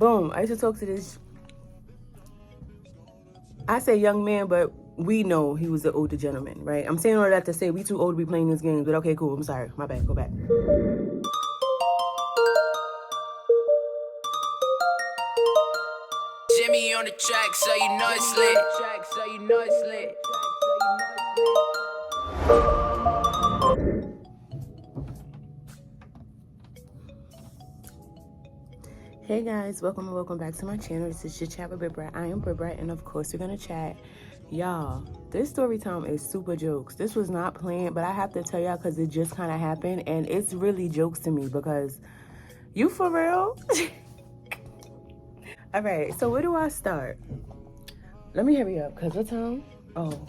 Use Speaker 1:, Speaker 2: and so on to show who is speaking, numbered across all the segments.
Speaker 1: Boom. I used to talk to this, I say young man, but we know he was an older gentleman, right? I'm saying all that to say we too old to be playing these games, but okay, cool. I'm sorry. My bad. Go back.
Speaker 2: Jimmy on the track, so you know it's lit.
Speaker 1: Hey guys, welcome back to my channel. This is Chit with Brat. I am Brat, and of course we're gonna chat. Y'all, this story time is super jokes. This was not planned, but I have to tell y'all because it just kind of happened, and it's really jokes to me because you for real. All right, so where do I start? Let me hurry up because what time? Oh,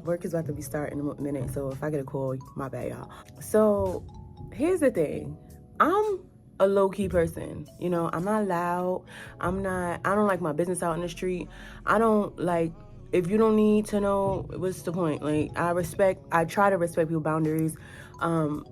Speaker 1: work is about to be starting in a minute, so if I get a call, my bad, y'all. So here's the thing. I'm a low-key person. You know, I'm not loud. I don't like my business out in the street. I don't like, if you don't need to know, what's the point? Like, I try to respect people's boundaries. You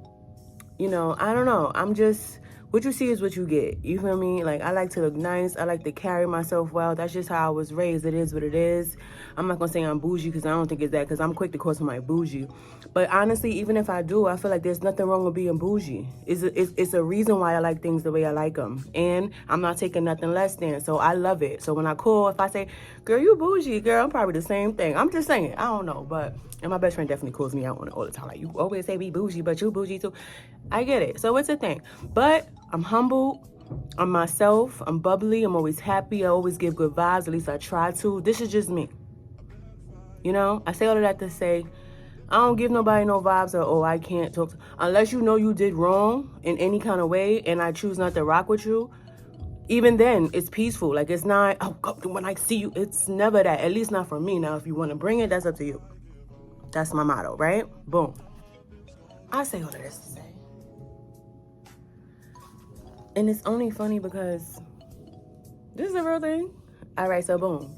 Speaker 1: know, I don't know. I'm just, what you see is what you get. You feel me? Like, I like to look nice. I like to carry myself well. That's just how I was raised. It is what it is. I'm not going to say I'm bougie because I don't think it's that, because I'm quick to call somebody bougie. But honestly, even if I do, I feel like there's nothing wrong with being bougie. It's a reason why I like things the way I like them. And I'm not taking nothing less than. So I love it. So when I call, if I say, girl, you bougie, girl, I'm probably the same thing. I'm just saying. I don't know. And my best friend definitely calls me out on it all the time. Like, you always say we bougie, but you bougie too. I get it. So it's a thing. But I'm humble. I'm myself. I'm bubbly. I'm always happy. I always give good vibes. At least I try to. This is just me. You know? I say all of that to say, I don't give nobody no vibes of, oh, I can't talk to, unless you know you did wrong in any kind of way and I choose not to rock with you. Even then, it's peaceful. Like, it's not, oh, when I see you, it's never that. At least not for me. Now, if you want to bring it, that's up to you. That's my motto, right? Boom. I say all of this to say. And it's only funny because this is a real thing. All right, so boom.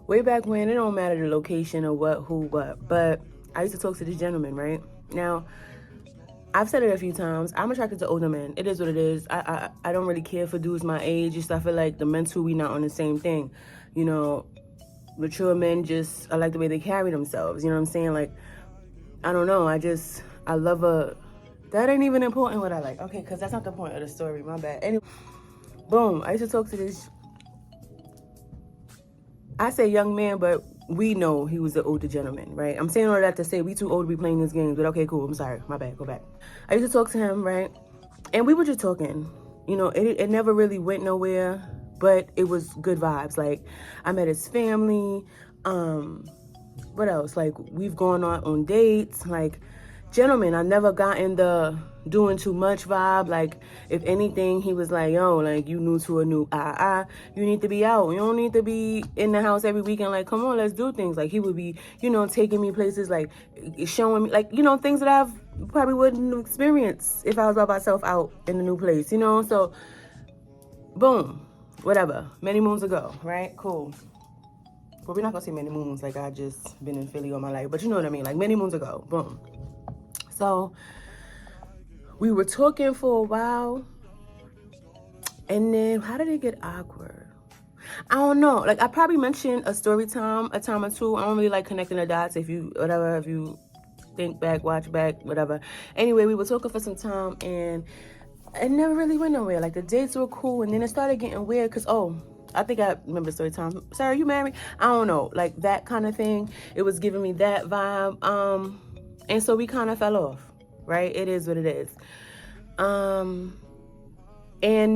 Speaker 1: Way back when, it don't matter the location or what, who, what, but I used to talk to this gentleman, right? Now, I've said it a few times. I'm attracted to older men. It is what it is. I don't really care for dudes my age. Just I feel like the mental, we not on the same thing. You know, mature men I like the way they carry themselves. You know what I'm saying? Like, I don't know. I love that ain't even important what I like. Okay, because that's not the point of the story. My bad. Anyway, boom. I used to talk to this, I say young man, but we know he was an older gentleman, right? I'm saying all that to say we too old to be playing these games, but okay, cool. I'm sorry. My bad. Go back. I used to talk to him, right? And we were just talking. You know, it never really went nowhere, but it was good vibes. Like, I met his family. What else? Like, we've gone on dates. Like, gentlemen, I never gotten the doing too much vibe. Like, if anything, he was like, yo, like, you new to a new you need to be out. You don't need to be in the house every weekend. Like, come on, let's do things. Like, he would be, you know, taking me places, like, showing me, like, you know, things that I've probably wouldn't experience if I was by myself out in a new place, you know? So, boom, whatever. Many moons ago, right? Cool. But we're not gonna say many moons, like I just been in Philly all my life, but you know what I mean, like many moons ago, boom. So we were talking for a while, and then how did it get awkward? I don't know. Like, I probably mentioned a story time a time or two. I don't really like connecting the dots. If you think back, watch back, whatever. Anyway, we were talking for some time, and it never really went nowhere. Like, the dates were cool, and then it started getting weird because, I think I remember story time. Sarah, you married? I don't know. Like, that kind of thing. It was giving me that vibe. And so we kind of fell off, right? It is what it is. And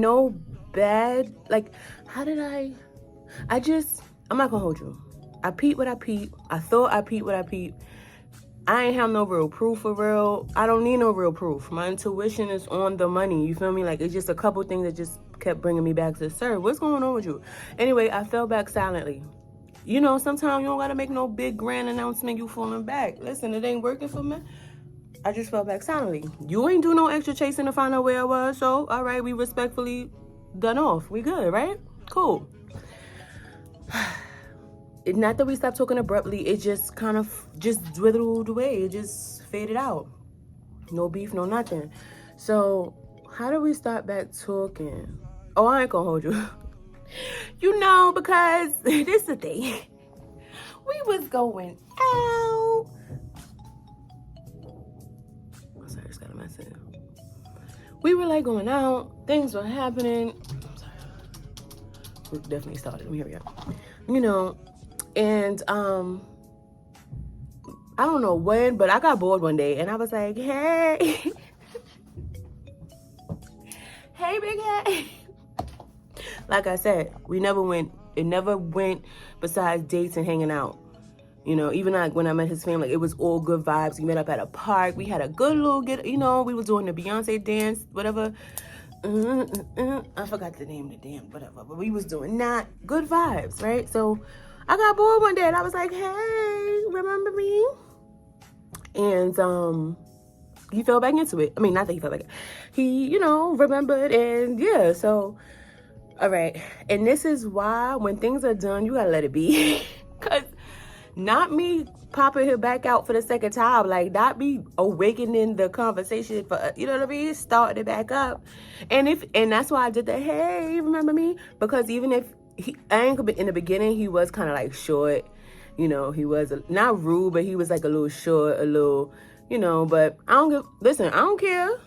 Speaker 1: no bad, like, I'm not gonna hold you. I peeped what I peeped. I thought I peeped what I peeped. I ain't have no real proof for real. I don't need no real proof. My intuition is on the money. You feel me? Like, it's just a couple things that just kept bringing me back to, sir, what's going on with you? Anyway, I fell back silently. You know, sometimes you don't got to make no big grand announcement you falling back. Listen, it ain't working for me. I just fell back silently. You ain't do no extra chasing to find out where I was. So, all right, we respectfully done off. We good, right? Cool. Not that we stopped talking abruptly. It just kind of just dwindled away. It just faded out. No beef, no nothing. So how do we start back talking? Oh, I ain't gonna hold you. You know, because this is the thing. We was going out. I'm sorry, I just got a message. We were like going out. Things were happening. I'm sorry. We definitely started. Let me hurry up. You know, and I don't know when, but I got bored one day and I was like, hey. Hey, big head. Like I said, it never went besides dates and hanging out. You know, even like when I met his family, it was all good vibes. We met up at a park. We had a good little we were doing the Beyonce dance, whatever. I forgot the name of the dance, whatever. But we was doing that. Good vibes, right? So I got bored one day and I was like, hey, remember me? And he fell back into it. I mean, not that he fell back. He, remembered, and yeah, so all right. And this is why when things are done, you gotta let it be. Cause not me popping her back out for the second time, like not me awakening the conversation for, you know what I mean? Starting it back up. And that's why I did the, hey, remember me? Because even if in the beginning, he was kind of like short, he was not rude, but he was like a little short, a little, but I don't care.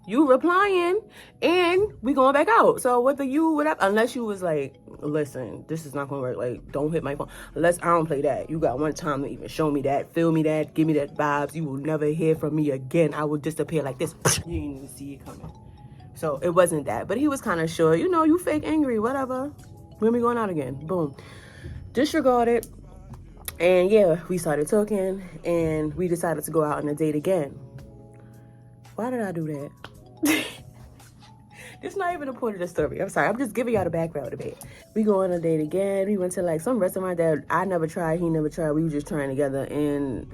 Speaker 1: You replying and we going back out. So whatever, unless you was like, listen, this is not gonna work. Like, don't hit my phone. Unless I don't play that. You got one time to even show me that, feel me that, give me that vibes. You will never hear from me again. I will disappear like this. You didn't even see it coming. So it wasn't that. But he was kind of short. You fake angry, whatever. When we going out again? Boom. Disregarded. And yeah, we started talking and we decided to go out on a date again. Why did I do that? It's not even a point of the story. I'm sorry. I'm just giving y'all the background a bit. We go on a date again. We went to like some restaurant that I never tried. He never tried. We were just trying together. And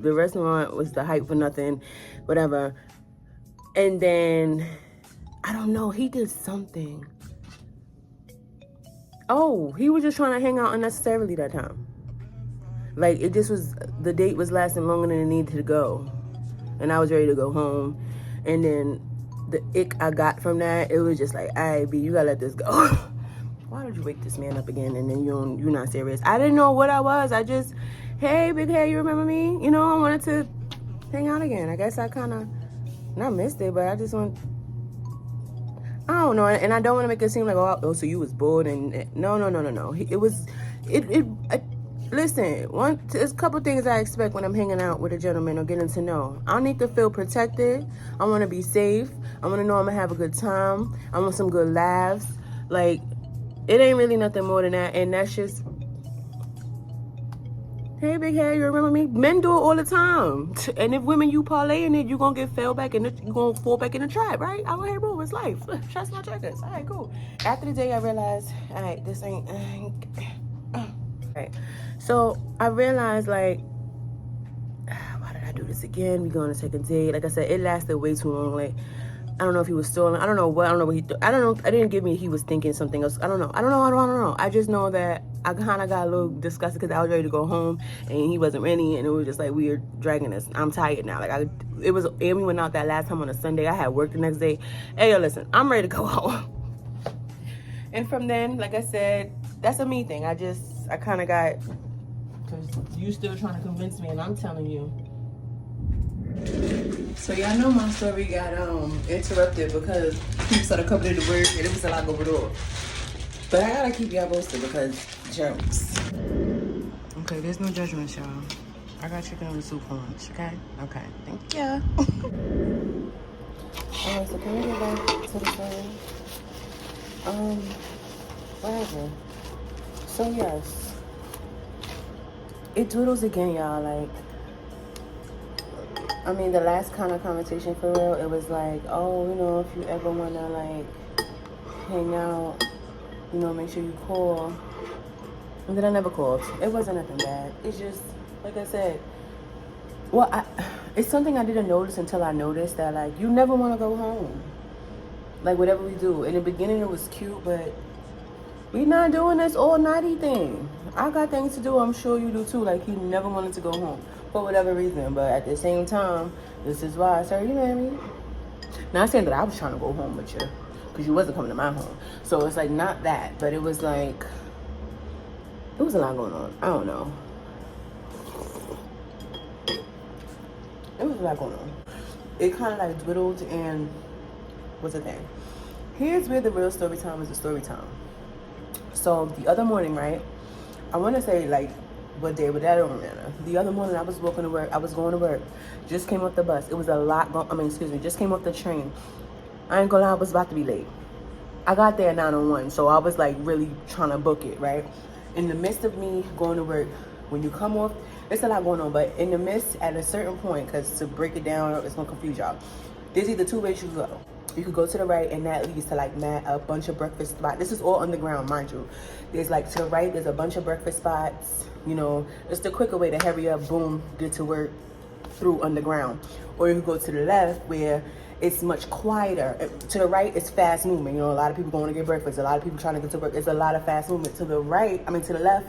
Speaker 1: the restaurant was the hype for nothing, whatever. And then, I don't know. He did something. Oh, he was just trying to hang out unnecessarily that time. Like, the date was lasting longer than it needed to go. And I was ready to go home. And then the ick I got from that, it was just like, all right, B, you gotta let this go. Why did you wake this man up again and then you're not serious? I didn't know what I was. I just, hey, big hair, you remember me? I wanted to hang out again. I guess I kind of, not missed it, but I just want, I don't know. And I don't want to make it seem like, oh, so you was bored. And no. Listen, there's a couple things I expect when I'm hanging out with a gentleman or getting to know. I need to feel protected. I want to be safe. I want to know I'm going to have a good time. I want some good laughs. Like, it ain't really nothing more than that. And that's just, hey, big hair, you remember me? Men do it all the time. And if women, you parlay in it, you're going to get fell back and you're going to fall back in the trap, right? I want to hear bro, it's life. Trust my checkers. All right, cool. After the day, I realized, all right, this ain't right. So I realized, like, why did I do this again? We go on a second date. Like I said, it lasted way too long. Like, I don't know if he was stalling. I don't know what he I don't know. I didn't give me he was thinking something else. I don't know. I just know that I kind of got a little disgusted because I was ready to go home and he wasn't ready, and it was just like we were dragging this. I'm tired now. And we went out that last time on a Sunday. I had work the next day. Hey, yo, listen, I'm ready to go home. And from then, like I said, that's a me thing. I kind of got, because you still trying to convince me, and I'm telling you. So y'all know my story got interrupted because people started coming into work and it was a lot going on. But I gotta keep y'all posted because jokes. Okay, there's no judgment, y'all. I got chicken on the soup for lunch, okay? Okay, thank you. Alright, so can we get back to the story? Whatever. So yes, it doodles again, y'all. Like, I mean, the last kind of conversation for real, it was like, oh, if you ever wanna like hang out, make sure you call. And then I never called. It wasn't nothing bad. It's just, like I said, it's something I didn't notice until I noticed that, like, you never want to go home. Like, whatever we do. In the beginning, it was cute, but we not doing this all-nighty thing. I got things to do. I'm sure you do, too. Like, he never wanted to go home for whatever reason. But at the same time, this is why I started, you know what I mean? Not saying that I was trying to go home with you. because you wasn't coming to my home. So it's like not that, but it was like, it was a lot going on. I don't know. It was a lot going on. It kind of like dwindled and was a thing. Here's where the real story time is a story time. So the other morning, right? I want to say like what day, but that don't matter. The other morning I was walking to work. I was going to work. Just came off the bus. It was a lot just came off the train. I ain't gonna lie, I was about to be late. I got there at 9:01, so I was like really trying to book it, right? In the midst of me going to work, when you come off, there's a lot going on, but in the midst, at a certain point, because to break it down, it's gonna confuse y'all. There's either two ways you can go. You could go to the right, and that leads to like a bunch of breakfast spots. This is all underground, mind you. There's like to the right, there's a bunch of breakfast spots. You know, it's the quicker way to hurry up, boom, get to work through underground. Or you could go to the left where it's much quieter. To the right, it's fast movement. You know, a lot of people going to get breakfast. A lot of people trying to get to work. It's a lot of fast movement. To the right, to the left,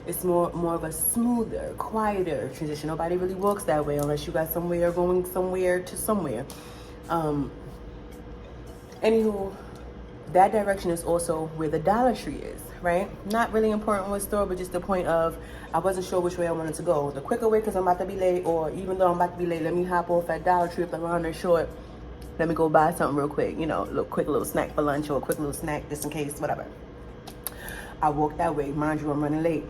Speaker 1: it's more of a smoother, quieter transition. Nobody really walks that way unless you got somewhere going somewhere to somewhere. Anywho, that direction is also where the Dollar Tree is, right? Not really important what store, but just the point of I wasn't sure which way I wanted to go. The quicker way because I'm about to be late, or even though I'm about to be late, let me hop off at Dollar Tree if the line is short. Let me go buy something real quick, you know, a quick little snack for lunch or a quick little snack just in case, whatever. I walked that way. Mind you, I'm running late.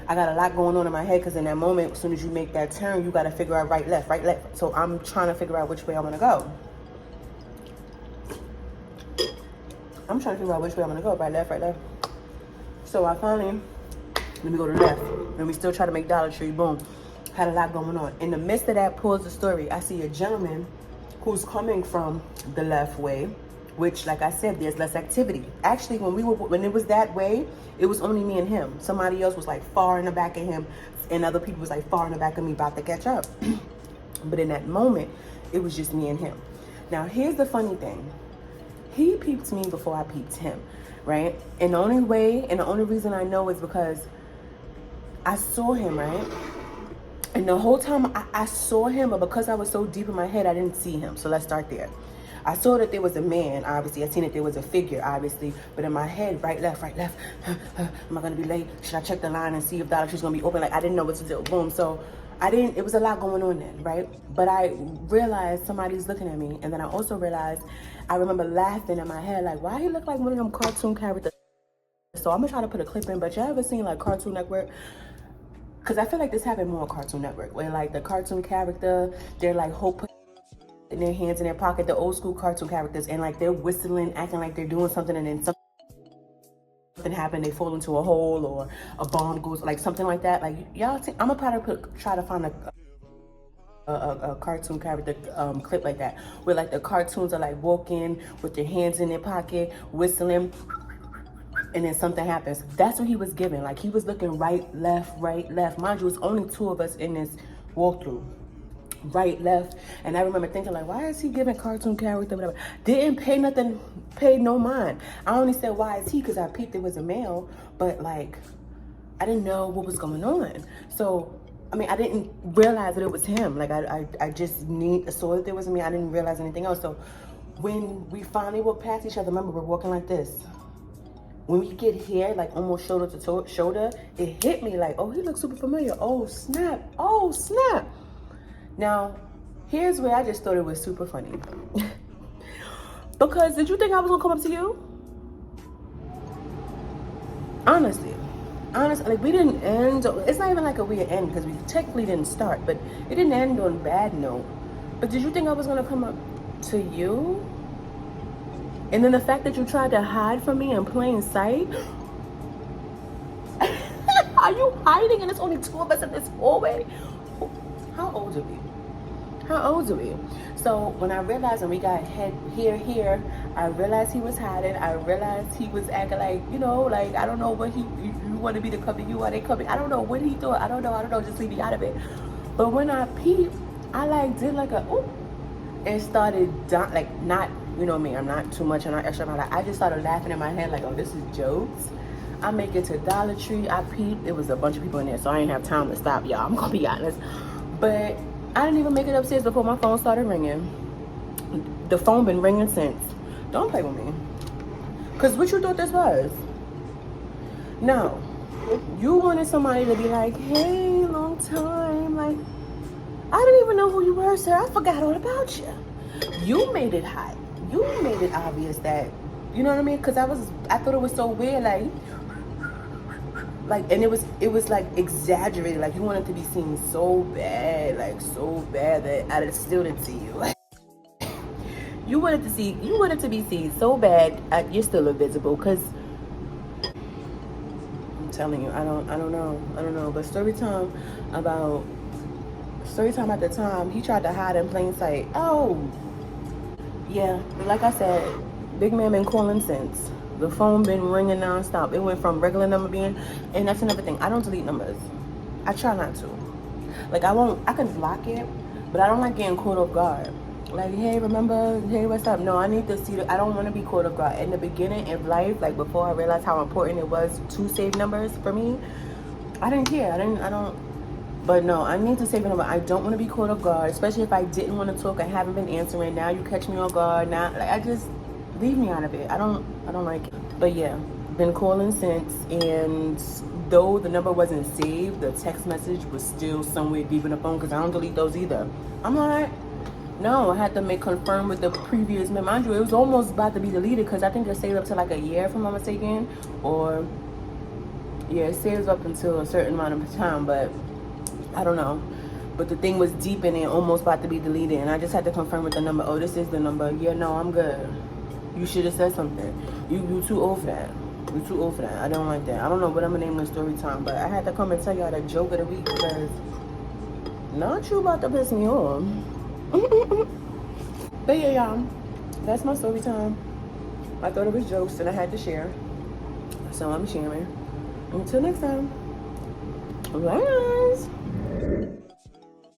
Speaker 1: I got a lot going on in my head because in that moment, as soon as you make that turn, you got to figure out right, left. So I'm trying to figure out which way I want to go. Right, left. So I finally, let me go to the left. And we still try to make Dollar Tree, boom. Had a lot going on. In the midst of that, pulls the story. I see a gentleman who's coming from the left way, which, like I said, there's less activity. Actually, when it was that way, it was only me and him. Somebody else was like far in the back of him, and other people was like far in the back of me about to catch up. But in that moment, it was just me and him. Now, here's the funny thing. He peeped me before I peeped him, right? And the only reason I know is because I saw him, right? And the whole time I saw him, but because I was so deep in my head, I didn't see him. So let's start there. I saw that there was a man, obviously. I seen that there was a figure, obviously. But in my head, right, left. Am I going to be late? Should I check the line and see if Dollar Tree's going to be open? Like, I didn't know what to do. Boom. So it was a lot going on then, right? But I realized somebody's looking at me. And then I also realized, I remember laughing in my head, like, why he look like one of them cartoon characters? So I'm going to try to put a clip in. But you ever seen, like, Cartoon Network? Because I feel like this happened more on Cartoon Network, where, like, the cartoon character, they're, like, putting their hands in their pocket, the old school cartoon characters, and, like, they're whistling, acting like they're doing something, and then something happened, they fall into a hole, or a bomb goes, like, something like that. Like, y'all think, I'm going to try to find a cartoon character clip like that, where, like, the cartoons are, like, walking with their hands in their pocket, whistling, and then something happens. That's what he was giving. Like, he was looking right, left. Mind you, it's only two of us in this walkthrough. Right, left. And I remember thinking, like, why is he giving cartoon character, whatever? Didn't pay no mind. I only said, why is he? Because I peeped it was a male, but, like, I didn't know what was going on. So, I didn't realize that it was him. Like, I just saw that there was me. I didn't realize anything else. So, when we finally walked past each other, remember, we're walking like this. When we get here, like almost shoulder to shoulder, it hit me like, oh, he looks super familiar. Oh, snap. Now, here's where I just thought it was super funny. Because did you think I was gonna come up to you? Honestly, like we didn't end, it's not even like a weird end because we technically didn't start, but it didn't end on a bad note. But did you think I was gonna come up to you? And then the fact that you tried to hide from me in plain sight? Are you hiding and it's only two of us in this hallway? How old are we? So when I realized when we got here, I realized he was hiding. I realized he was acting like, you know, like, I don't know what you want to be the cover, you are they coming. I don't know what he thought. I don't know, just leave me out of it. But when I peeped, I like did like a, ooh, and started like not, you know me, I'm not too much, I'm not extra. Like, I just started laughing in my head like, oh, this is jokes. I make it to Dollar Tree, I peeped, it was a bunch of people in there, so I didn't have time to stop, y'all, I'm gonna be honest. But I didn't even make it upstairs before my phone started ringing. The phone been ringing since. Don't play with me. Cause what you thought this was? No. You wanted somebody to be like, hey, long time. Like, I didn't even know who you were, sir. I forgot all about you. You made it hot. You made it obvious that, you know what I mean? Cause I thought it was so weird, and it was like exaggerated. Like you wanted to be seen so bad, like so bad that I still didn't see you. Like you wanted to be seen so bad, you're still invisible. Cause I'm telling you, I don't know. But Storytime at the time, he tried to hide in plain sight. Oh, yeah. Like I said, big man been calling since. The phone been ringing nonstop. It went from regular number being, and that's another thing. I don't delete numbers. I try not to. Like I can block it, but I don't like getting caught off guard. Like, hey, remember? Hey, what's up? No, I need to see. I don't want to be caught off guard. In the beginning of life, like before I realized how important it was to save numbers for me, I didn't care. I don't. But no, I need to save a number. I don't want to be caught off guard, especially if I didn't want to talk. I haven't been answering. Now you catch me off guard. Now, like, I just leave me out of it. I don't like it. But yeah, been calling since, and though the number wasn't saved, the text message was still somewhere deep in the phone because I don't delete those either. I'm like, no, I had to make confirm with the previous member. Mind you, it was almost about to be deleted because I think it saved up to like a year, if I'm not mistaken, or yeah, it saves up until a certain amount of time, but I don't know. But the thing was deep in it, almost about to be deleted, and I just had to confirm with the number. Oh, this is the number. Yeah, no, I'm good. You should have said something. You too old for that. You too old for that. I don't like that. I don't know what I'm gonna name the story time, but I had to come and tell y'all the joke of the week because not you about to piss me off. But yeah, y'all, that's my story time. I thought it was jokes and I had to share, so I'm sharing. Until next time. Bye, guys.